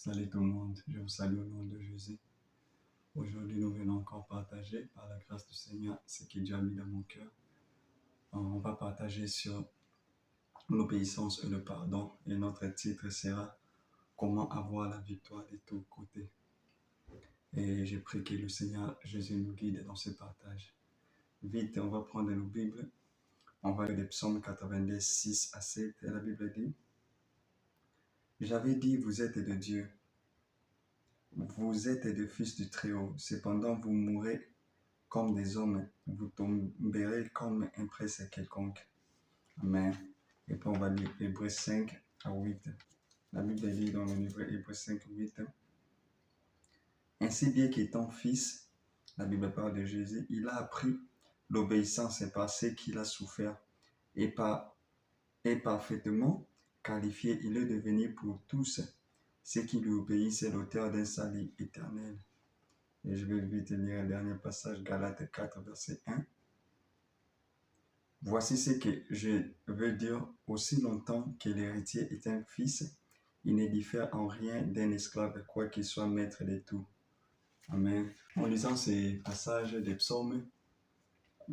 Salut tout le monde, je vous salue au nom de Jésus. Aujourd'hui, nous venons encore partager, par la grâce du Seigneur, ce que Dieu a mis dans mon cœur. On va partager sur l'obéissance et le pardon. Et notre titre sera « Comment avoir la victoire de tous côtés ». Et je prie que le Seigneur Jésus nous guide dans ce partage. Vite, on va prendre nos Bibles. On va lire les psaumes 82, 6 à 7. Et la Bible dit « J'avais dit, vous êtes de Dieu. Vous êtes des fils du Très-Haut, cependant vous mourrez comme des hommes, vous tomberez comme un prêtre quelconque. » Amen. Et puis on va lire Hébreux 5 à 8. La Bible dit dans le livre Hébreux 5, 8. Ainsi bien qu'étant fils, la Bible parle de Jésus, il a appris l'obéissance par ce qu'il a souffert et parfaitement qualifié, il est devenu pour tous ceux qui lui obéissent, c'est l'auteur d'un salut éternel. Et je vais vite lire un dernier passage, Galates 4, verset 1. Voici ce que je veux dire, aussi longtemps que l'héritier est un fils, il ne diffère en rien d'un esclave, quoi qu'il soit maître de tout. Amen. En lisant ces passages des psaumes,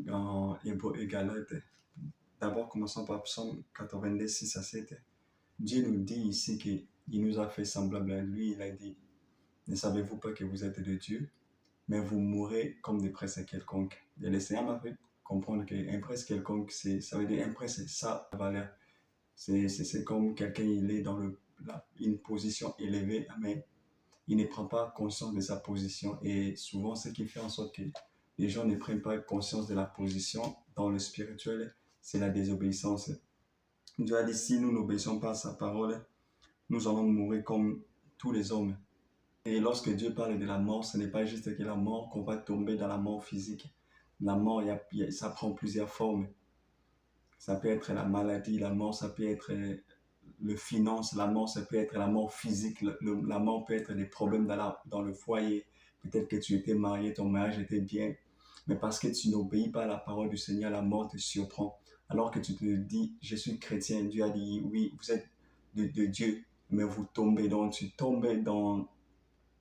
en Hébreux et Galates, d'abord commençons par psaume 82, 6 à 7. Dieu nous dit ici qu'il nous a fait semblable à lui. Il a dit, ne savez-vous pas que vous êtes de Dieu, mais vous mourrez comme des prêtres quelconques. Et le Seigneur m'a fait comprendre qu'un prêtre quelconque, ça veut dire un prêtre, c'est sa valeur. C'est comme quelqu'un, il est dans une position élevée, mais il ne prend pas conscience de sa position. Et souvent, ce qui fait en sorte que les gens ne prennent pas conscience de la position dans le spirituel, c'est la désobéissance. Dieu a dit, si nous n'obéissons pas à sa parole, nous allons mourir comme tous les hommes. Et lorsque Dieu parle de la mort, ce n'est pas juste que la mort, qu'on va tomber dans la mort physique. La mort, ça prend plusieurs formes. Ça peut être la maladie, la mort, ça peut être le finance, la mort, ça peut être la mort physique, la mort peut être des problèmes dans le foyer. Peut-être que tu étais marié, ton mariage était bien, mais parce que tu n'obéis pas à la parole du Seigneur, la mort te surprend. Alors que tu te dis, je suis chrétien, Dieu a dit, oui, vous êtes de Dieu, mais vous tombez, donc tu tombes dans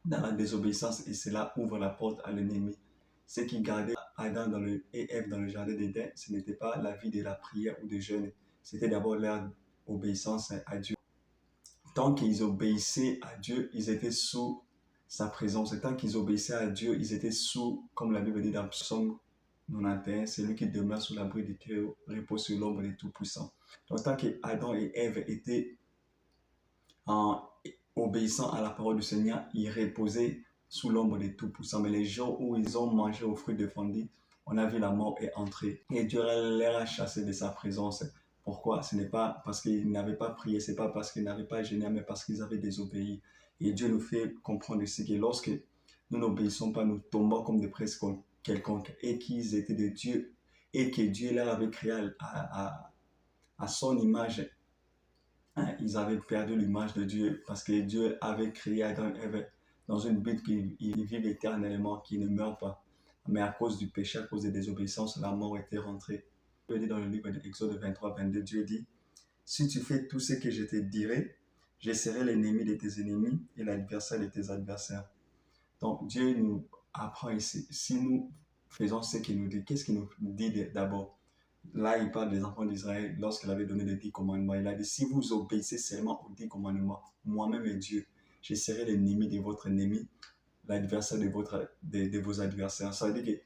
la désobéissance et cela ouvre la porte à l'ennemi. Ce qui gardait Adam et Ève dans le jardin d'Éden, ce n'était pas la vie de la prière ou de jeûne, c'était d'abord leur obéissance à Dieu. Tant qu'ils obéissaient à Dieu, ils étaient sous sa présence. Et tant qu'ils obéissaient à Dieu, ils étaient sous, comme la Bible dit dans Psaume 91, celui qui demeure sous l'abri du Très-Haut repose sur l'ombre du Tout-Puissant. Donc tant qu'Adam et Ève étaient en obéissant à la parole du Seigneur, ils reposaient sous l'ombre du Tout-Puissant. Mais les jours où ils ont mangé au fruit défendu, on a vu la mort est entrée. Et Dieu leur a chassé de sa présence. Pourquoi? Ce n'est pas parce qu'ils n'avaient pas prié, ce n'est pas parce qu'ils n'avaient pas jeûné, mais parce qu'ils avaient désobéi. Et Dieu nous fait comprendre ici que lorsque nous n'obéissons pas, nous tombons comme des prêtres quelconques et qu'ils étaient de Dieu et que Dieu leur avait créé à son image. Ils avaient perdu l'image de Dieu parce que Dieu avait créé Adam et Ève dans une but qu'ils vivent éternellement, qu'ils ne meurent pas. Mais à cause du péché, à cause de la désobéissance, la mort était rentrée. Dieu dit dans le livre d'Exode 23, 22, Dieu dit, si tu fais tout ce que je te dirai, je serai l'ennemi de tes ennemis et l'adversaire de tes adversaires. Donc Dieu nous apprend ici, si nous faisons ce qu'il nous dit, qu'est-ce qu'il nous dit d'abord? Là, il parle des enfants d'Israël lorsqu'il avait donné les 10 commandements. Il a dit, si vous obéissez seulement aux 10 commandements, moi-même et Dieu, je serai l'ennemi de votre ennemi, l'adversaire de vos adversaires. Ça veut dire que,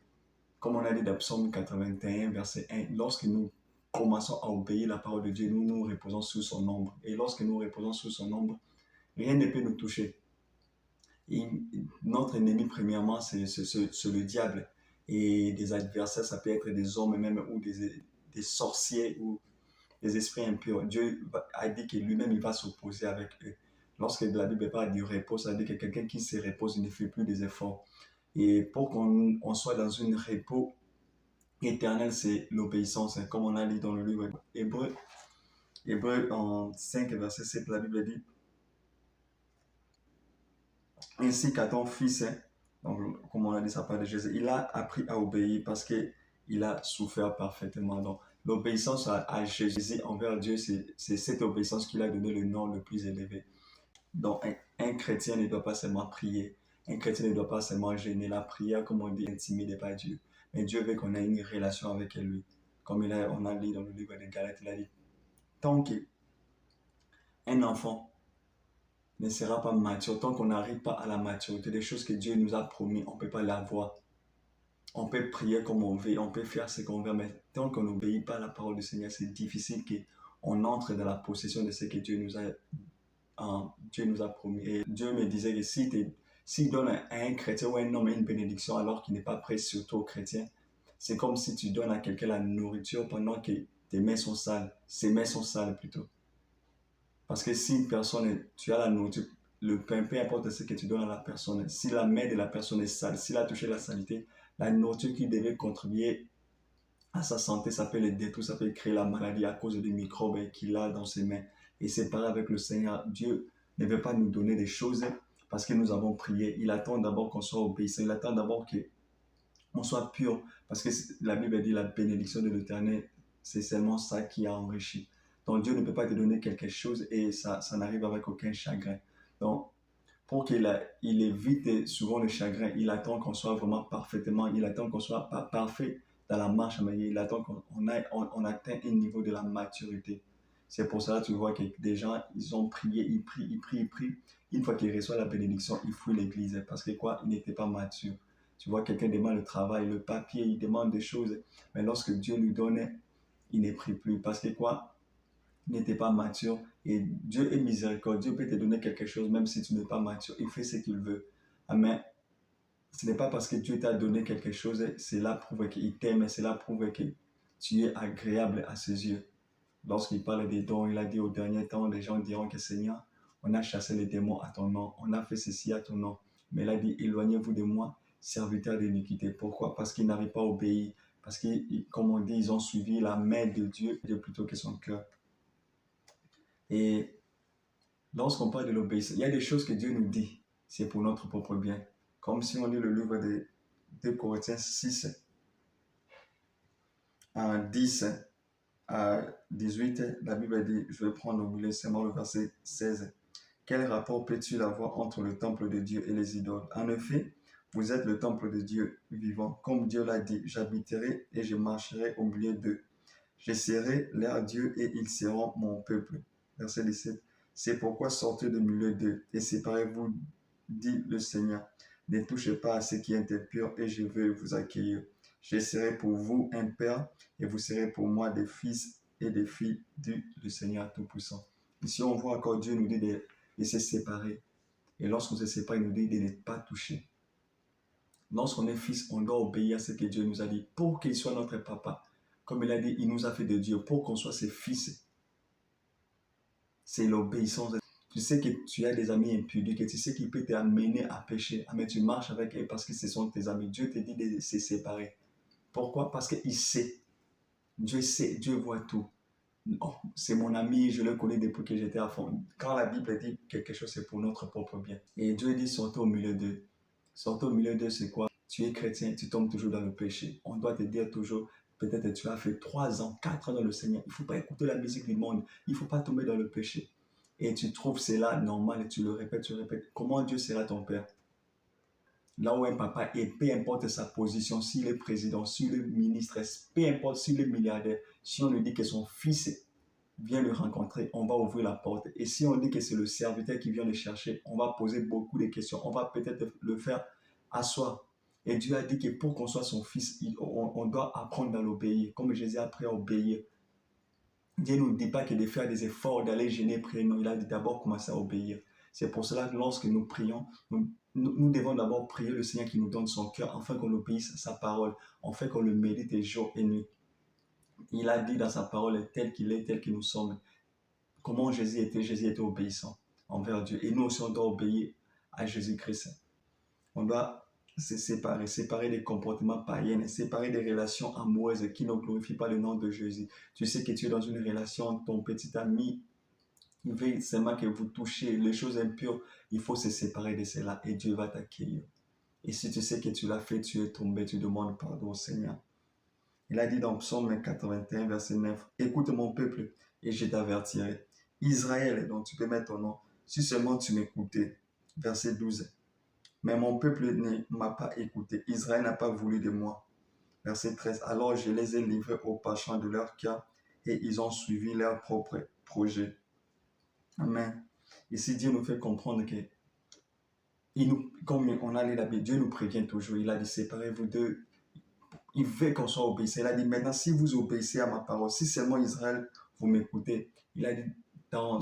comme on a dit dans Psaume 81, verset 1, lorsque nous commençons à obéir la parole de Dieu, nous nous reposons sous son ombre. Et lorsque nous reposons sous son ombre, rien ne peut nous toucher. Et notre ennemi, premièrement, c'est le diable. Et des adversaires, ça peut être des hommes même ou des sorciers ou des esprits impurs. Dieu a dit que lui-même, il va s'opposer avec eux. Lorsque la Bible parle du repos, ça veut dire que quelqu'un qui se repose, il ne fait plus des efforts. Et pour qu'on soit dans un repos éternel, c'est l'obéissance. Comme on a dit dans le livre Hébreux en 5, verset 7, la Bible dit, ainsi qu'à ton fils, donc, comme on a dit, ça parle de Jésus, il a appris à obéir parce qu'il a souffert parfaitement. Donc, l'obéissance à Jésus envers Dieu, c'est cette obéissance qu'il a donné le nom le plus élevé. Donc, un chrétien ne doit pas seulement prier. Un chrétien ne doit pas seulement gêner. La prière, comme on dit, intimidée par Dieu. Mais Dieu veut qu'on ait une relation avec lui. Comme on a lu dans le livre de Galates, il a dit, tant qu'un enfant ne sera pas mature, tant qu'on n'arrive pas à la maturité, des choses que Dieu nous a promis, on ne peut pas l'avoir. On peut prier comme on veut, on peut faire ce qu'on veut, mais tant qu'on n'obéit pas à la parole du Seigneur, c'est difficile qu'on entre dans la possession de ce que Dieu nous a promis. Et Dieu me disait que s'il donne à un chrétien ou à un homme une bénédiction alors qu'il n'est pas prêt, surtout aux chrétiens, c'est comme si tu donnes à quelqu'un la nourriture pendant que tes mains sont sales. Ses mains sont sales plutôt. Parce que si une personne, tu as la nourriture, le pain, peu importe ce que tu donnes à la personne, si la main de la personne est sale, s'il a touché la saleté, la nourriture qui devait contribuer à sa santé, ça peut le détruire, ça peut créer la maladie à cause des microbes qu'il a dans ses mains. Et c'est pareil avec le Seigneur. Dieu ne veut pas nous donner des choses parce que nous avons prié. Il attend d'abord qu'on soit obéissant. Il attend d'abord qu'on soit pur. Parce que la Bible dit la bénédiction de l'Éternel, c'est seulement ça qui a enrichi. Donc Dieu ne peut pas te donner quelque chose et ça n'arrive avec aucun chagrin. Donc, pour qu'il évite souvent le chagrin, il attend qu'on soit vraiment parfaitement, il attend qu'on soit pas parfait dans la marche, mais il attend qu'on atteigne un niveau de la maturité. C'est pour ça que tu vois que des gens, ils ont prié, ils prient, ils prient, ils prient. Une fois qu'ils reçoivent la bénédiction, ils fuient l'église parce que quoi, ils n'étaient pas matures. Tu vois, quelqu'un demande le travail, le papier, il demande des choses, mais lorsque Dieu lui donne, il ne prie plus parce que quoi, n'était pas mature. Et Dieu est miséricordieux. Dieu peut te donner quelque chose même si tu n'es pas mature. Il fait ce qu'il veut. Amen. Ce n'est pas parce que Dieu t'a donné quelque chose, cela prouve qu'il t'aime, cela prouve que tu es agréable à ses yeux. Lorsqu'il parle des dons, il a dit au dernier temps, les gens diront que Seigneur, on a chassé les démons à ton nom, on a fait ceci à ton nom. Mais il a dit, éloignez-vous de moi, serviteurs d'iniquité. Pourquoi? Parce qu'ils n'avaient pas obéi. Parce que, comme on dit, ils ont suivi la main de Dieu plutôt que son cœur. Et lorsqu'on parle de l'obéissance, il y a des choses que Dieu nous dit, c'est pour notre propre bien. Comme si on lit le livre de 2 Corinthiens 6, à 10 à 18, la Bible dit, je vais prendre au milieu seulement le verset 16. Quel rapport peut-il avoir entre le temple de Dieu et les idoles? En effet, vous êtes le temple de Dieu vivant. Comme Dieu l'a dit, j'habiterai et je marcherai au milieu d'eux. Je serai leur Dieu et ils seront mon peuple. Verset 17. C'est pourquoi sortez de milieu d'eux et séparez-vous, dit le Seigneur. Ne touchez pas à ce qui est impur et je vais vous accueillir. Je serai pour vous un père et vous serez pour moi des fils et des filles, dit le Seigneur Tout-Puissant. Ici, on voit encore Dieu nous dit de se séparer. Et lorsqu'on se sépare, il nous dit de ne pas toucher. Lorsqu'on est fils, on doit obéir à ce que Dieu nous a dit pour qu'il soit notre papa. Comme il a dit, il nous a fait de Dieu pour qu'on soit ses fils. C'est l'obéissance. Tu sais que tu as des amis impudiques et tu sais qu'il peut t'amener à pécher. Mais tu marches avec eux parce que ce sont tes amis. Dieu te dit de se séparer. Pourquoi? Parce qu'il sait. Dieu sait, Dieu voit tout. Oh, c'est mon ami, je le connais depuis que j'étais à fond. Quand la Bible dit quelque chose, c'est pour notre propre bien. Et Dieu dit sortez au milieu d'eux. Sortez au milieu d'eux, c'est quoi? Tu es chrétien, tu tombes toujours dans le péché. On doit te dire toujours, peut-être tu as fait 3 ans, 4 ans dans le Seigneur. Il ne faut pas écouter la musique du monde. Il ne faut pas tomber dans le péché. Et tu trouves cela normal et tu le répètes, tu répètes. Comment Dieu sera ton Père? Là où un papa est, peu importe sa position, s'il est président, s'il est ministre, peu importe s'il est milliardaire, si on lui dit que son fils vient le rencontrer, on va ouvrir la porte. Et si on dit que c'est le serviteur qui vient le chercher, on va poser beaucoup de questions. On va peut-être le faire asseoir. Et Dieu a dit que pour qu'on soit son fils, on doit apprendre à l'obéir. Comme Jésus a appris à obéir. Dieu ne nous dit pas que de faire des efforts, d'aller gêner, prier. Non, il a dit d'abord commencer à obéir. C'est pour cela que lorsque nous prions, nous devons d'abord prier le Seigneur qui nous donne son cœur, afin qu'on obéisse à sa parole, afin qu'on le médite jour et nuit. Il a dit dans sa parole, tel qu'il est, tel que nous sommes. Comment Jésus était obéissant envers Dieu. Et nous aussi, on doit obéir à Jésus-Christ. On doit se séparer des comportements païens, séparer des relations amoureuses qui ne glorifient pas le nom de Jésus. Tu sais que tu es dans une relation, ton petit ami, il veut seulement que vous touchez les choses impures. Il faut se séparer de cela et Dieu va t'accueillir. Et si tu sais que tu l'as fait, tu es tombé, tu demandes pardon au Seigneur. Il a dit dans Psaume 81, verset 9, « Écoute mon peuple et je t'avertirai. Israël, donc tu peux mettre ton nom, si seulement tu m'écoutais. Verset 12. Mais mon peuple ne m'a pas écouté. Israël n'a pas voulu de moi. Verset 13. Alors je les ai livrés au penchant de leur cœur et ils ont suivi leur propre projet. Amen. Ici, Dieu nous fait comprendre que, comme on a lu la Bible, Dieu nous prévient toujours. Il a dit, séparez-vous d'eux. Il veut qu'on soit obéissant. Il a dit, maintenant, si vous obéissez à ma parole, si seulement Israël, vous m'écoutez. Il a dit,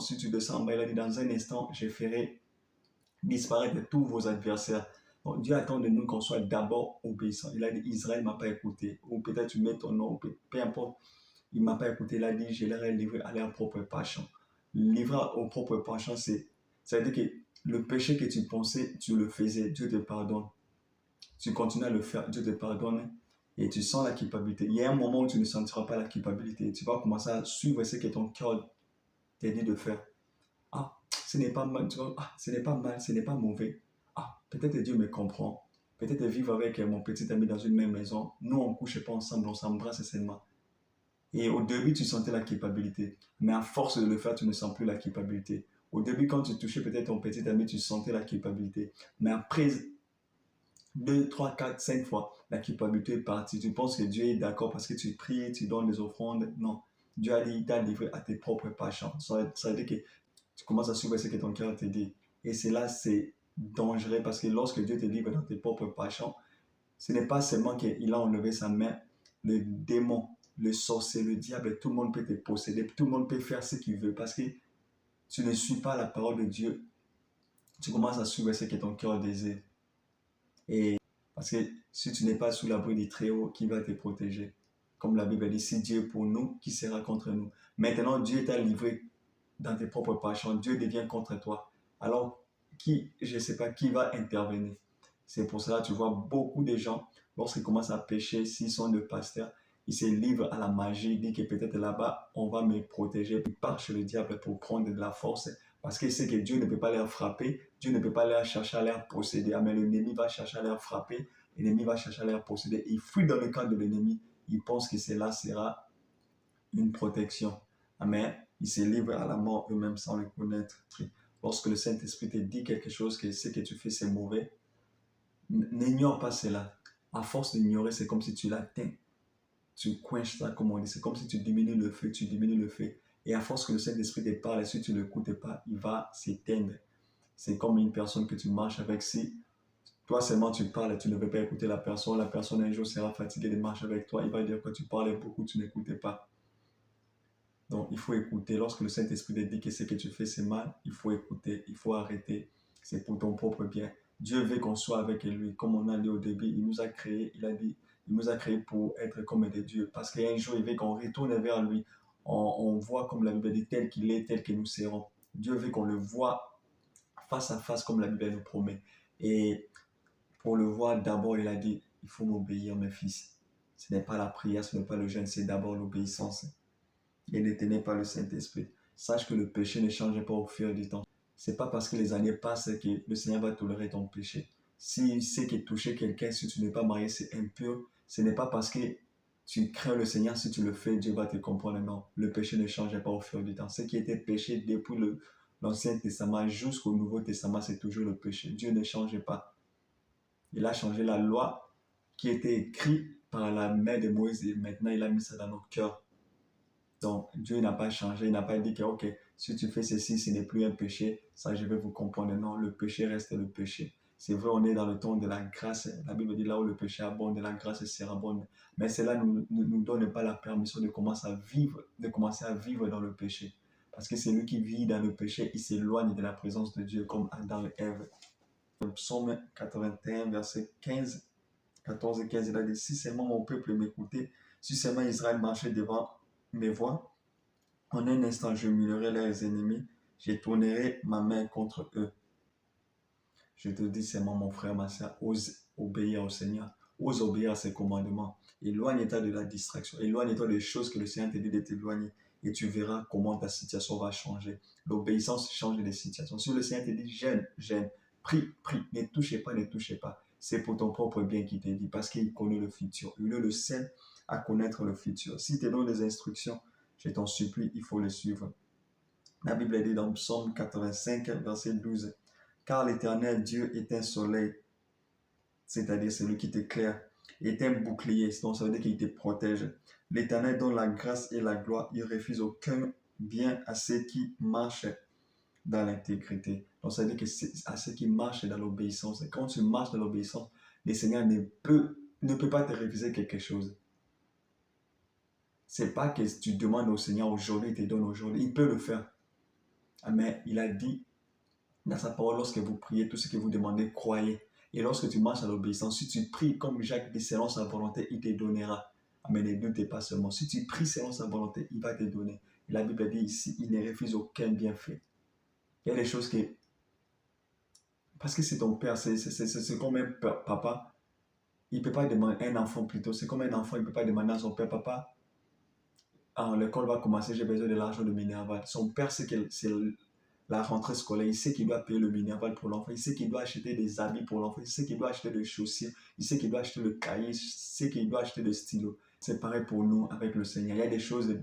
si tu descends, il a dit, dans un instant, je ferai disparaître tous vos adversaires. Donc, Dieu attend de nous qu'on soit d'abord obéissant. Il a dit, Israël ne m'a pas écouté. Ou peut-être tu mets ton nom, peu importe. Il ne m'a pas écouté. Il a dit, je leur ai livré à leur propre penchant. Livrer au propre penchant, ça veut dire que le péché que tu pensais, tu le faisais, Dieu te pardonne. Tu continues à le faire, Dieu te pardonne et tu sens la culpabilité. Il y a un moment où tu ne sentiras pas la culpabilité. Tu vas commencer à suivre ce que ton cœur t'a dit de faire. Ah, ce n'est pas mal, tu vois, ah, ce n'est pas mal, ce n'est pas mauvais. Ah, peut-être Dieu me comprend. Peut-être vivre avec mon petit ami dans une même maison. Nous, on ne couche pas ensemble, on s'embrasse seulement. Et au début, tu sentais la culpabilité. Mais à force de le faire, tu ne sens plus la culpabilité. Au début, quand tu touchais peut-être ton petit ami, tu sentais la culpabilité. Mais après 2, 3, 4, 5 fois, la culpabilité est partie. Tu penses que Dieu est d'accord parce que tu pries, tu donnes des offrandes. Non. Dieu a dit, il t'a livré à tes propres passions. Ça veut dire que tu commences à suivre ce que ton cœur te dit. Et c'est là, c'est dangereux parce que lorsque Dieu te livre dans tes propres passions, ce n'est pas seulement qu'il a enlevé sa main, le démon, le sorcier, le diable, tout le monde peut te posséder, tout le monde peut faire ce qu'il veut parce que tu ne suis pas la parole de Dieu. Tu commences à suivre ce que ton cœur désire. Et parce que si tu n'es pas sous l'abri du Très-Haut, qui va te protéger? Comme la Bible dit, si Dieu est pour nous, qui sera contre nous? Maintenant, Dieu t'a livré dans tes propres passions. Dieu devient contre toi. Alors, je ne sais pas, qui va intervenir? C'est pour cela que tu vois beaucoup de gens, lorsqu'ils commencent à pécher, s'ils sont de pasteurs, ils se livrent à la magie, ils disent que peut-être là-bas, on va me protéger. Ils partent chez le diable pour prendre de la force parce qu'ils savent que Dieu ne peut pas les frapper, Dieu ne peut pas les chercher à les posséder. Mais l'ennemi va chercher à les frapper, l'ennemi va chercher à les posséder. Il fuit dans le camp de l'ennemi. Il pense que cela sera une protection. Amen. Ils se livrent à la mort eux-mêmes sans le connaître. Lorsque le Saint-Esprit te dit quelque chose, que ce que tu fais c'est mauvais, n'ignore pas cela. À force d'ignorer, c'est comme si tu l'atteins. Tu quenches ça, comme on dit. C'est comme si tu diminues le feu, tu diminues le feu. Et à force que le Saint-Esprit te parle, si tu ne l'écoutes pas, il va s'éteindre. C'est comme une personne que tu marches avec. Si toi seulement tu parles et tu ne veux pas écouter la personne un jour sera fatiguée de marcher avec toi. Il va dire que tu parlais beaucoup, tu n'écoutais pas. Donc, il faut écouter. Lorsque le Saint-Esprit te dit que ce que tu fais, c'est mal, il faut écouter, il faut arrêter. C'est pour ton propre bien. Dieu veut qu'on soit avec lui. Comme on a dit au début, il nous a créés, il a dit, il nous a créés pour être comme des dieux. Parce qu'un jour, il veut qu'on retourne vers lui. On voit comme la Bible dit, tel qu'il est, tel que nous serons. Dieu veut qu'on le voit face à face comme la Bible nous promet. Et pour le voir, d'abord, il a dit, il faut m'obéir, mes fils. Ce n'est pas la prière, ce n'est pas le jeûne, c'est d'abord l'obéissance. Et ne tenez pas le Saint-Esprit. Sache que le péché ne change pas au fil du temps. C'est pas parce que les années passent que le Seigneur va tolérer ton péché. Si c'est que toucher quelqu'un, si tu n'es pas marié, c'est impur, ce n'est pas parce que tu crains le Seigneur, si tu le fais, Dieu va te comprendre. Non, le péché ne change pas au fil du temps. Ce qui était péché depuis l'Ancien Testament jusqu'au Nouveau Testament, c'est toujours le péché. Dieu ne change pas. Il a changé la loi qui était écrite par la main de Moïse et maintenant il a mis ça dans nos cœurs. Donc, Dieu n'a pas changé, il n'a pas dit que, ok, si tu fais ceci, ce n'est plus un péché, ça je vais vous comprendre. Non, le péché reste le péché. C'est vrai, on est dans le temps de la grâce. La Bible dit là où le péché abonde, la grâce sera bonne. Mais cela ne nous donne pas la permission de commencer à vivre dans le péché. Parce que c'est lui qui vit dans le péché, il s'éloigne de la présence de Dieu comme Adam et Ève. Psaume 81, verset 15, 14 et 15, il a dit, si seulement mon peuple m'écoutait, si seulement Israël marchait devant mes voix, en un instant, je humilierai leurs ennemis, je tournerai ma main contre eux. Je te dis seulement, mon frère, ma soeur, ose obéir au Seigneur, ose obéir à ses commandements. Éloigne-toi de la distraction, éloigne-toi des choses que le Seigneur te dit de t'éloigner et tu verras comment ta situation va changer. L'obéissance change les situations. Si le Seigneur te dit, gêne, gêne, prie, prie, ne touchez pas, ne touchez pas. C'est pour ton propre bien qu'il te dit parce qu'il connaît le futur. Il est le seul à connaître le futur. Si tu donnes des instructions, je t'en supplie, il faut les suivre. La Bible dit dans Psaume 85, verset 12, car l'Éternel Dieu est un soleil, c'est-à-dire celui qui t'éclaire, est un bouclier, donc ça veut dire qu'il te protège. L'Éternel donne la grâce et la gloire, il refuse aucun bien à ceux qui marchent dans l'intégrité. Donc ça veut dire que c'est à ceux qui marchent dans l'obéissance. Et quand tu marches dans l'obéissance, le Seigneur ne peut pas te refuser quelque chose. C'est pas que tu demandes au Seigneur aujourd'hui, il te donne aujourd'hui. Il peut le faire. Mais il a dit dans sa parole, lorsque vous priez, tout ce que vous demandez, croyez. Et lorsque tu marches à l'obéissance, si tu pries comme Jacques dit, selon sa volonté, il te donnera. Mais ne doute pas seulement. Si tu pries selon sa volonté, il va te donner. Et la Bible dit ici, il ne refuse aucun bienfait. Il y a des choses que... Parce que c'est ton père, c'est comme un papa. Il ne peut pas demander, un enfant plutôt, c'est comme un enfant, il ne peut pas demander à son père, papa, l'école va commencer, j'ai besoin de l'argent de Minerval. Son père, c'est la rentrée scolaire, il sait qu'il doit payer le Minerval pour l'enfant, il sait qu'il doit acheter des habits pour l'enfant, il sait qu'il doit acheter des chaussures, il sait qu'il doit acheter le cahier, il sait qu'il doit acheter des stylos. C'est pareil pour nous avec le Seigneur. Il y a des choses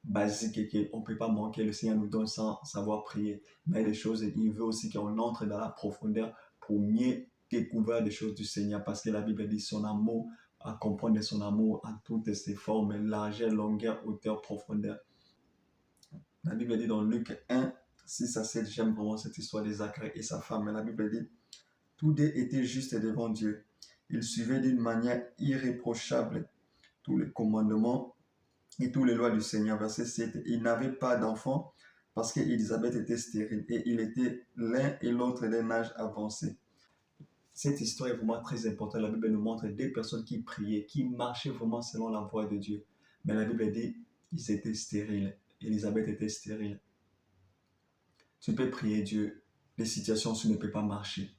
basiques qu'on ne peut pas manquer. Le Seigneur nous donne sans savoir prier. Mais il y a des choses, il veut aussi qu'on entre dans la profondeur pour mieux découvrir des choses du Seigneur. Parce que la Bible dit son amour, à comprendre son amour en toutes ses formes, largeur, longueur, hauteur, profondeur. La Bible dit dans Luc 1, 6 à 7, j'aime vraiment cette histoire de Zacharie et sa femme. Mais la Bible dit, tous deux étaient justes devant Dieu. Ils suivaient d'une manière irréprochable tous les commandements et toutes les lois du Seigneur. Verset 7, ils n'avaient pas d'enfants parce qu'Élisabeth était stérile et ils étaient l'un et l'autre d'un âge avancé. Cette histoire est vraiment très importante. La Bible nous montre des personnes qui priaient, qui marchaient vraiment selon la voie de Dieu. Mais la Bible dit qu'ils étaient stériles. Élisabeth était stérile. Tu peux prier Dieu, les situations, tu ne peux pas marcher.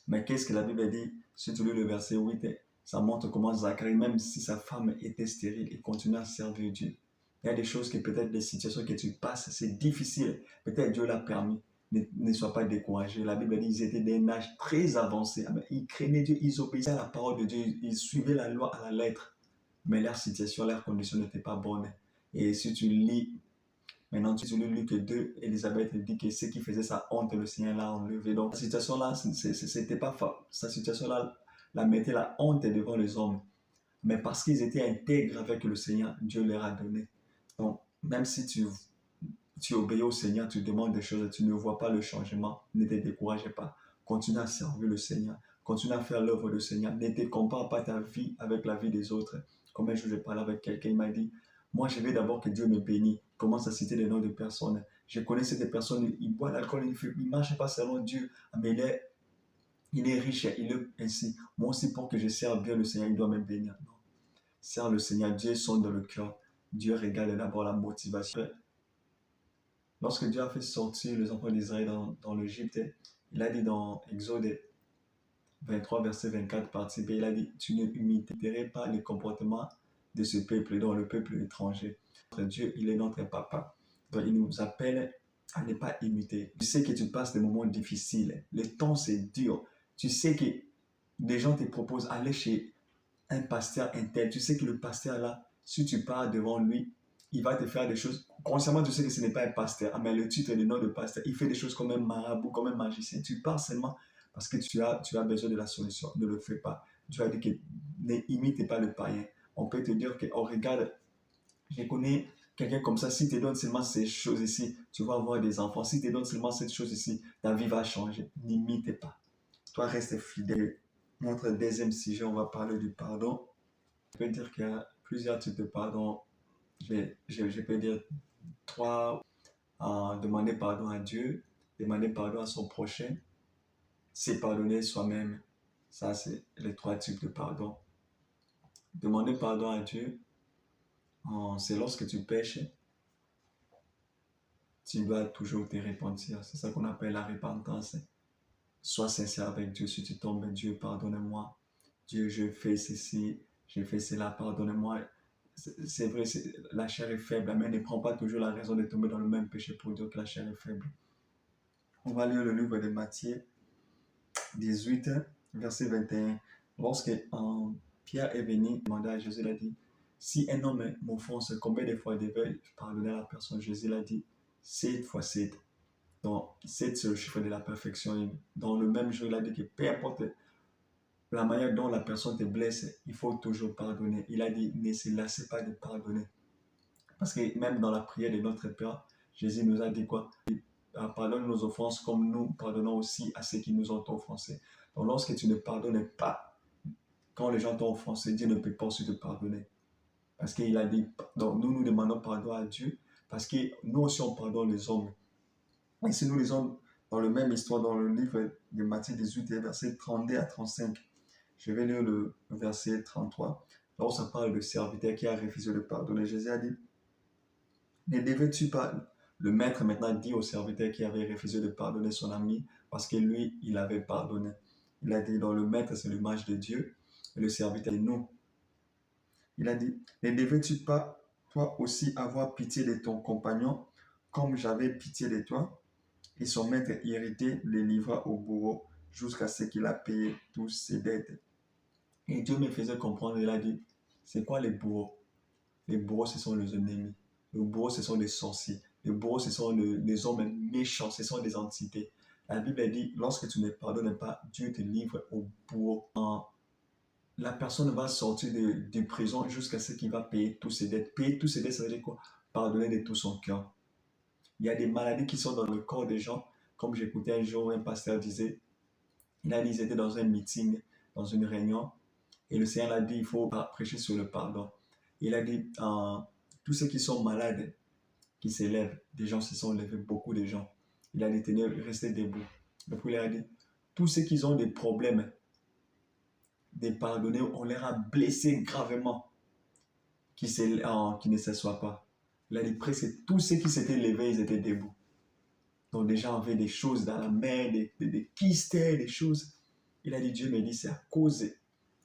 Mais qu'est-ce que la Bible dit? Si tu lis le verset 8, ça montre comment Zacharie, même si sa femme était stérile, il continue à servir Dieu. Il y a des choses que peut-être des situations que tu passes, c'est difficile. Peut-être Dieu l'a permis. Ne sois pas découragé. La Bible dit qu'ils étaient d'un âge très avancé. Ils craignaient Dieu, ils obéissaient à la parole de Dieu, ils suivaient la loi à la lettre. Mais leur situation, leur condition n'était pas bonne. Et si tu lis, maintenant tu lis Luc 2, Élisabeth dit que ce qui faisait sa honte, le Seigneur l'a enlevé. Donc, cette situation-là, c'était pas sa situation-là la mettait la honte devant les hommes. Mais parce qu'ils étaient intègres avec le Seigneur, Dieu leur a donné. Donc, même si tu obéis au Seigneur, tu demandes des choses, tu ne vois pas le changement, ne te décourage pas. Continue à servir le Seigneur. Continue à faire l'œuvre du Seigneur. Ne te compare pas ta vie avec la vie des autres. Comme un jour, je parlais avec quelqu'un, il m'a dit, moi, je veux d'abord que Dieu me bénisse. Il commence à citer les noms de personnes. Je connais ces personnes, ils boivent l'alcool, ils ne marchent pas selon Dieu, mais il est riche, il est ainsi. Moi aussi, pour que je serve bien le Seigneur, il doit me bénir. Non. Serve le Seigneur, Dieu sonde dans le cœur. Dieu regarde d'abord la motivation. Lorsque Dieu a fait sortir les enfants d'Israël dans l'Égypte, il a dit dans Exode 23, verset 24, partie B, il a dit, tu ne imiterai pas le comportement de ce peuple, dans le peuple étranger. Notre Dieu, il est notre papa. Donc, il nous appelle à ne pas imiter. Tu sais que tu passes des moments difficiles. Le temps, c'est dur. Tu sais que des gens te proposent d'aller chez un pasteur intel. Tu sais que le pasteur là, si tu pars devant lui, il va te faire des choses. Consciemment, tu sais que ce n'est pas un pasteur, mais le titre et le nom de pasteur, il fait des choses comme un marabout, comme un magicien. Tu pars seulement parce que tu as besoin de la solution. Ne le fais pas. Dieu a dit que n'imite pas le païen. On peut te dire que, oh, regarde, je connais quelqu'un comme ça, si tu te donnes seulement ces choses ici, tu vas avoir des enfants. Si tu te donnes seulement cette chose ici, ta vie va changer. N'imite pas. Toi, reste fidèle. Notre deuxième sujet, on va parler du pardon. Je peux dire qu'il y a plusieurs types de pardon. Je peux dire trois. Demander pardon à Dieu, demander pardon à son prochain, c'est pardonner soi-même. Ça, c'est les trois types de pardon. Demander pardon à Dieu, c'est lorsque tu pêches, tu dois toujours te repentir. C'est ça qu'on appelle la repentance. Sois sincère avec Dieu. Si tu tombes, Dieu, pardonne-moi. Dieu, je fais ceci, je fais cela, pardonne-moi. C'est vrai, la chair est faible, mais ne prends pas toujours la raison de tomber dans le même péché pour dire que la chair est faible. On va lire le livre de Matthieu 18, verset 21. Lorsque Pierre est venu demander à Jésus, il a dit, si un homme m'offense, combien de fois devais-je pardonner à la personne? Jésus l'a dit, 7 fois 7. Donc, 7, c'est le chiffre de la perfection. Et dans le même jour, il a dit que peu importe la manière dont la personne te blesse, il faut toujours pardonner. Il a dit, ne se lassez pas de pardonner. Parce que même dans la prière de notre Père, Jésus nous a dit quoi? Pardonne nos offenses comme nous pardonnons aussi à ceux qui nous ont offensés. Donc, lorsque tu ne pardonnes pas, quand les gens t'ont offensé, Dieu ne peut pas aussi te pardonner. Parce qu'il a dit, donc nous demandons pardon à Dieu, parce que nous aussi on pardonne les hommes. Et si nous lisons dans la même histoire, dans le livre de Matthieu 18, versets 32 à 35, je vais lire le verset 33, là où ça parle de serviteur qui a refusé de pardonner. Jésus a dit, ne devais-tu pas, le maître maintenant dit au serviteur qui avait refusé de pardonner son ami, parce que lui, il avait pardonné. Il a dit, dans le maître, c'est l'image de Dieu, et le serviteur est nous. Il a dit, ne devais-tu pas, toi aussi, avoir pitié de ton compagnon, comme j'avais pitié de toi? Et son maître irrité le livra au bourreau jusqu'à ce qu'il a payé tous ses dettes. Et Dieu me faisait comprendre, il a dit, c'est quoi les bourreaux? Les bourreaux, ce sont les ennemis. Les bourreaux, ce sont les sorciers. Les bourreaux, ce sont les hommes méchants, ce sont des entités. La Bible dit, lorsque tu ne pardonnes pas, Dieu te livre au bourreau. La personne va sortir de prison jusqu'à ce qu'il va payer tous ses dettes. Payer tous ses dettes, ça veut dire quoi? Pardonner de tout son cœur. Il y a des maladies qui sont dans le corps des gens. Comme j'écoutais un jour, un pasteur disait, il a dit, ils étaient dans un meeting, dans une réunion, et le Seigneur a dit, il faut prêcher sur le pardon. Il a dit, tous ceux qui sont malades, qui s'élèvent, des gens se sont levés, beaucoup de gens. Il a dit, tenez, restez debout. Et puis il a dit, tous ceux qui ont des problèmes, des pardonnés, on leur a blessés gravement, qui ne s'assoient pas. Il a dit, presque tous ceux qui s'étaient levés, ils étaient debout. Donc des gens avaient des choses dans la main, des kystes, des choses. Il a dit, Dieu me dit, c'est à cause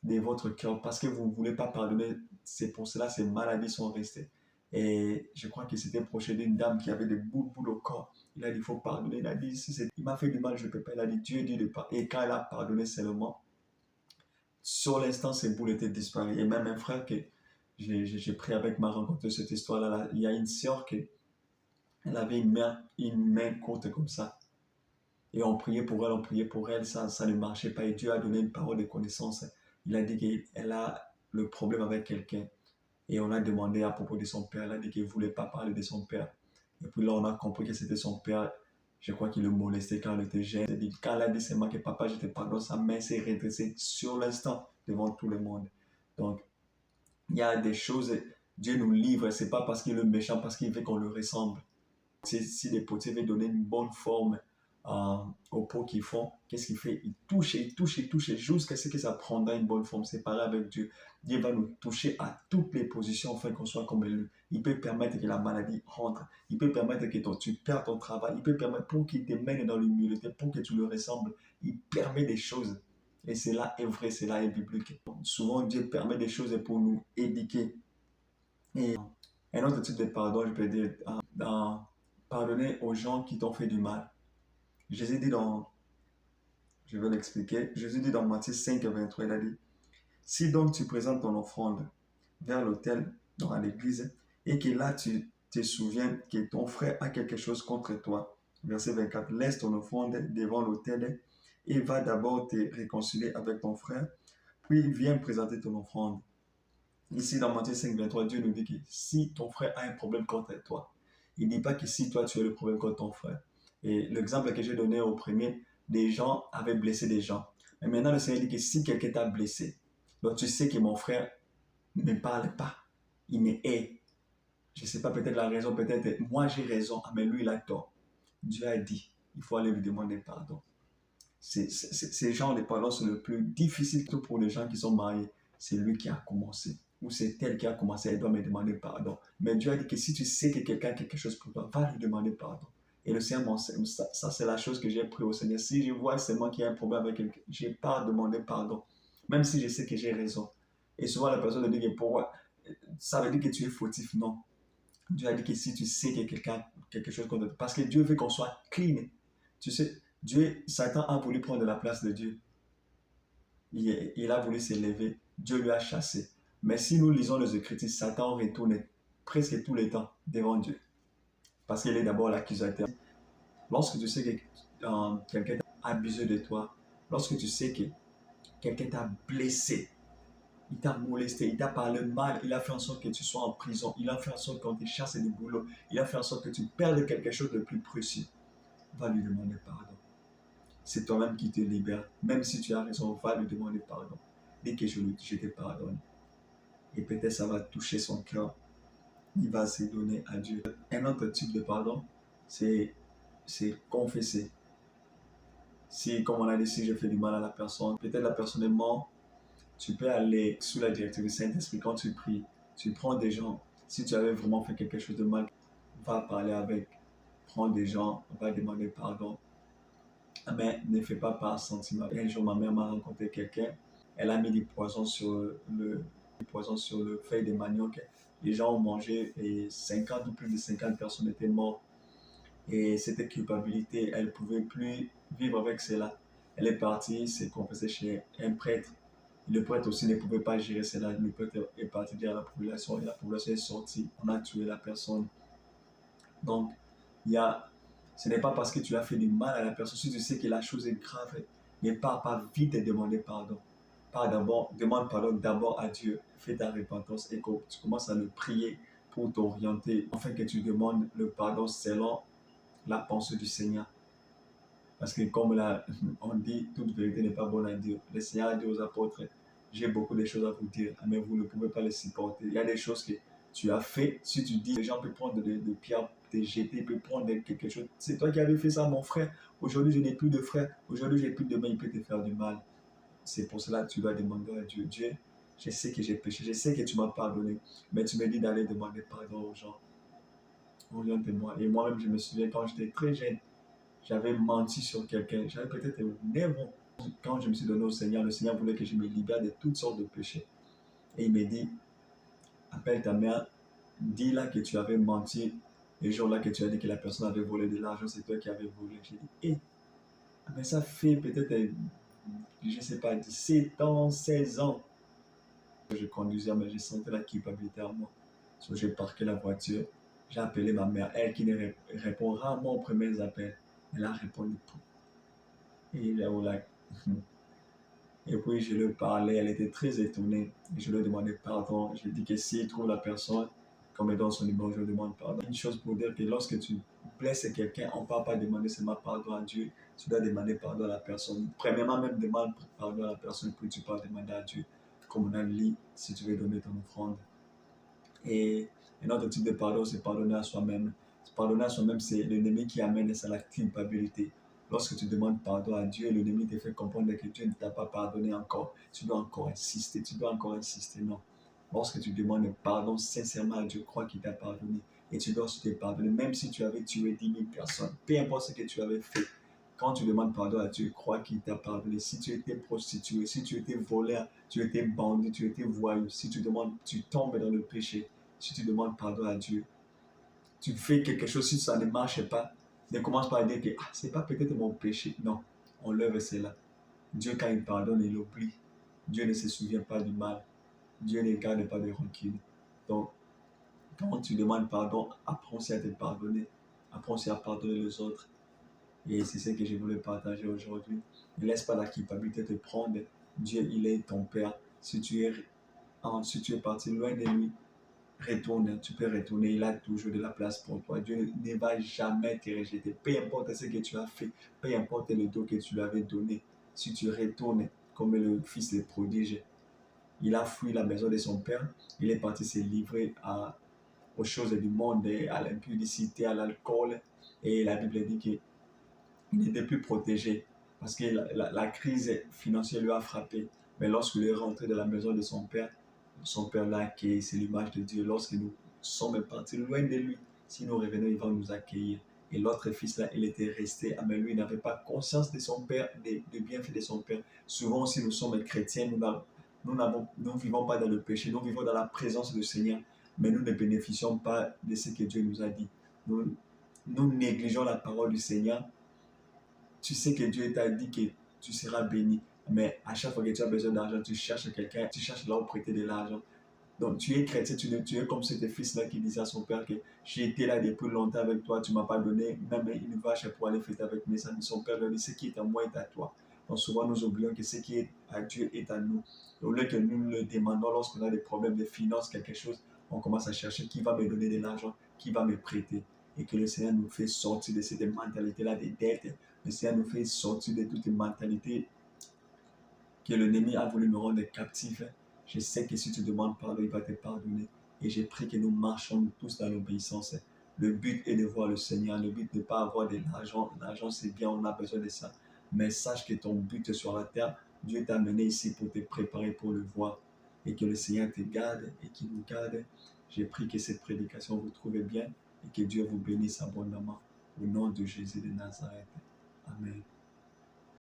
de votre cœur, parce que vous ne voulez pas pardonner, c'est pour cela que ces maladies sont restées. Et je crois qu'il s'était proché d'une dame qui avait des bouts au corps. Il a dit, il faut pardonner. Il a dit, il m'a fait du mal, je ne peux pas. Il a dit, Dieu dit de pas. Et quand elle a pardonné seulement, sur l'instant, ces boules étaient disparues. Et même un frère que j'ai pris avec m'a raconté cette histoire-là. Il y a une sœur qui elle avait une main courte comme ça. Et on priait pour elle, ça ne marchait pas. Et Dieu a donné une parole de connaissance. Il a dit qu'elle a le problème avec quelqu'un. Et on a demandé à propos de son père. Elle a dit qu'il ne voulait pas parler de son père. Et puis là, on a compris que c'était son père. Je crois qu'il le molestait quand elle était jeune. Quand elle a dit seulement que papa, je te pardonne, sa main s'est redressée sur l'instant devant tout le monde. Donc, il y a des choses, Dieu nous livre. Ce n'est pas parce qu'il est méchant, parce qu'il veut qu'on le ressemble. Si les potiers veulent donner une bonne forme aux pots qu'ils font, qu'est-ce qu'il fait? Il touche, jusqu'à ce que ça prendra une bonne forme. C'est pareil avec Dieu. Dieu va nous toucher à toutes les positions afin qu'on soit comme lui. Il peut permettre que la maladie rentre. Il peut permettre que tu perds ton travail. Il peut permettre pour qu'il te mène dans l'humilité, pour que tu le ressembles. Il permet des choses. Et cela est vrai, cela est biblique. Souvent, Dieu permet des choses pour nous éduquer. Et un autre type de pardon, je peux dire, pardonner aux gens qui t'ont fait du mal. Jésus dit je vais l'expliquer, Jésus dit dans Matthieu 5, 23, il a dit, si donc tu présentes ton offrande vers l'autel, dans l'église, et que là tu te souviens que ton frère a quelque chose contre toi, verset 24, laisse ton offrande devant l'autel et va d'abord te réconcilier avec ton frère, puis viens présenter ton offrande. Ici dans Matthieu 5, 23, Dieu nous dit que si ton frère a un problème contre toi, il ne dit pas que si toi tu as le problème contre ton frère. Et l'exemple que j'ai donné au premier, des gens avaient blessé des gens. Mais maintenant le Seigneur dit que si quelqu'un t'a blessé, donc tu sais que mon frère ne me parle pas, il me hait. Je ne sais pas, peut-être la raison, peut-être moi j'ai raison, mais lui il a tort. Dieu a dit, il faut aller lui demander pardon. Ces genres de pardon sont le plus difficile, surtout pour les gens qui sont mariés. C'est lui qui a commencé. Ou c'est elle qui a commencé, elle doit me demander pardon. Mais Dieu a dit que si tu sais que quelqu'un a quelque chose pour toi, va lui demander pardon. Et le Seigneur m'enseigne, ça c'est la chose que j'ai pris au Seigneur. Si je vois seulement qu'il y a un problème avec quelqu'un, je n'ai pas à demander pardon. Même si je sais que j'ai raison. Et souvent la personne me dit que pourquoi, ça veut dire que tu es fautif. Non. Dieu a dit que si tu sais que quelqu'un a quelque chose contre toi, parce que Dieu veut qu'on soit clean. Tu sais, Satan a voulu prendre la place de Dieu. Il a voulu s'élever. Dieu lui a chassé. Mais si nous lisons les Écritures, Satan retourne presque tous les temps devant Dieu. parce qu'il est d'abord l'accusateur. Lorsque tu sais que quelqu'un t'a abusé de toi, lorsque tu sais que quelqu'un t'a blessé, il t'a molesté, il t'a parlé mal, il a fait en sorte que tu sois en prison, il a fait en sorte qu'on te chasse du boulot, il a fait en sorte que tu perdes quelque chose de plus précieux, va lui demander pardon. C'est toi-même qui te libère. Même si tu as raison, va lui demander pardon. Dès que je te pardonne. Et peut-être ça va toucher son cœur. Il va se donner à Dieu. Un autre type de pardon, c'est confesser. Si, comme on a dit, si je fais du mal à la personne, peut-être la personne est morte, tu peux aller sous la directive du Saint-Esprit quand tu pries. Tu prends des gens. Si tu avais vraiment fait quelque chose de mal, va parler avec. Prends des gens, va demander pardon. Mais ne fais pas par sentiment. Un jour, ma mère m'a rencontré quelqu'un. Elle a mis du poison sur le feuille de manioc. Les gens ont mangé et 50 ou plus de 50 personnes étaient mortes. Et cette culpabilité, elle ne pouvait plus vivre avec cela. Elle est partie s'est confessée chez un prêtre. Le prêtre aussi ne pouvait pas gérer cela. Le prêtre est parti dire à la population et la population est sortie. On a tué la personne. Donc, ce n'est pas parce que tu as fait du mal à la personne, si tu sais que la chose est grave, ne pars pas vite et demander pardon. Demande pardon d'abord à Dieu, fais ta repentance et que tu commences à le prier pour t'orienter, afin que tu demandes le pardon selon la pensée du Seigneur. Parce que comme là, on dit, toute vérité n'est pas bonne à dire. Le Seigneur a dit aux apôtres, j'ai beaucoup de choses à vous dire, mais vous ne pouvez pas les supporter. Il y a des choses que tu as fait. Si tu dis, les gens peuvent prendre des pierres, te jeter, peuvent prendre quelque chose. C'est toi qui avais fait ça, mon frère. Aujourd'hui, je n'ai plus de frère. Aujourd'hui, j'ai plus de main, il peut te faire du mal. C'est pour cela que tu dois demander à Dieu. Dieu, je sais que j'ai péché, je sais que tu m'as pardonné, mais tu me dis d'aller demander pardon aux gens. Oriente-moi. Et moi-même, je me souviens quand j'étais très jeune, j'avais menti sur quelqu'un, j'avais peut-être névrant. Quand je me suis donné au Seigneur, le Seigneur voulait que je me libère de toutes sortes de péchés. Et il me dit, appelle ta mère, dis-là que tu avais menti. Le jour-là que tu as dit que la personne avait volé de l'argent, c'est toi qui avais volé. J'ai dit, mais ça fait peut-être, je ne sais pas, 17 ans, 16 ans que je conduisais, mais je sentais la culpabilité à moi. Donc j'ai parqué la voiture, j'ai appelé ma mère, elle qui ne répond rarement aux premiers appels. Elle a répondu. Et là, et puis je lui parlais, elle était très étonnée. Et je lui ai demandé pardon. Je lui ai dit que s'il trouve la personne, comme elle donne son numéro, je lui demande pardon. Une chose pour dire que lorsque tu blesses quelqu'un, on ne peut pas demander seulement pardon à Dieu, tu dois demander pardon à la personne. Premièrement, même demande pardon à la personne, puis tu peux demander à Dieu, comme on a dit, si tu veux donner ton offrande. Et un autre type de pardon, c'est pardonner à soi-même. Pardonner à soi-même, c'est l'ennemi qui amène à la culpabilité. Lorsque tu demandes pardon à Dieu, l'ennemi te fait comprendre que Dieu ne t'a pas pardonné encore. Tu dois encore insister, tu dois encore insister. Non. Lorsque tu demandes pardon sincèrement à Dieu, crois qu'il t'a pardonné. Et tu dois aussi te pardonner, même si tu avais tué 10 000 personnes. Peu importe ce que tu avais fait. Quand tu demandes pardon à Dieu, crois qu'il t'a pardonné. Si tu étais prostitué, si tu étais voleur, tu étais bandit, tu étais voyou, si tu demandes, tu tombes dans le péché, si tu demandes pardon à Dieu, tu fais quelque chose, si ça ne marche pas, ne commence pas à dire que c'est pas peut-être mon péché. Non, on lève cela. Dieu, quand il pardonne, il oublie. Dieu ne se souvient pas du mal. Dieu ne garde pas de rancune. Donc, quand tu demandes pardon, apprends aussi à te pardonner. Apprends aussi à pardonner les autres. Et c'est ce que je voulais partager aujourd'hui. Ne laisse pas la culpabilité te prendre. Dieu, il est ton Père. Si tu es parti loin de lui, retourne. Tu peux retourner. Il a toujours de la place pour toi. Dieu ne va jamais te rejeter. Peu importe ce que tu as fait, peu importe le dos que tu lui avais donné. Si tu retournes comme le fils de prodige, il a fui la maison de son père. Il est parti se livrer aux choses du monde, à l'impudicité, à l'alcool. Et la Bible dit que il n'était plus protégé parce que la crise financière lui a frappé. Mais lorsqu'il est rentré dans la maison de son père là, qui c'est l'image de Dieu, lorsque nous sommes partis loin de lui, si nous revenons, il va nous accueillir. Et l'autre fils là, il était resté, mais lui, il n'avait pas conscience de son père, des bienfaits de son père. Souvent, si nous sommes chrétiens, nous ne vivons pas dans le péché, nous vivons dans la présence du Seigneur, mais nous ne bénéficions pas de ce que Dieu nous a dit. Nous négligeons la parole du Seigneur. Tu sais que Dieu t'a dit que tu seras béni, mais à chaque fois que tu as besoin d'argent, tu cherches quelqu'un, tu cherches là où prêter de l'argent. Donc, tu es chrétien, tu es comme cet fils-là qui disait à son père que j'ai été là depuis longtemps avec toi, tu ne m'as pas donné même une vache pour aller fêter avec mes amis. Son père lui dit, ce qui est à moi est à toi. Donc, souvent, nous oublions que ce qui est à Dieu est à nous. Au lieu que nous le demandons lorsqu'on a des problèmes de finances, quelque chose, on commence à chercher qui va me donner de l'argent, qui va me prêter. Et que le Seigneur nous fait sortir de cette mentalité-là des dettes. Le Seigneur nous fait sortir de toute mentalité que l'ennemi a voulu nous rendre captifs. Je sais que si tu demandes pardon, il va te pardonner. Et j'ai pris que nous marchons tous dans l'obéissance. Le but est de voir le Seigneur. Le but n'est pas avoir de l'argent. L'argent, c'est bien, on a besoin de ça. Mais sache que ton but sur la terre, Dieu t'a amené ici pour te préparer pour le voir. Et que le Seigneur te garde et qu'il nous garde. J'ai pris que cette prédication vous trouve bien et que Dieu vous bénisse abondamment. Au nom de Jésus de Nazareth. Amen.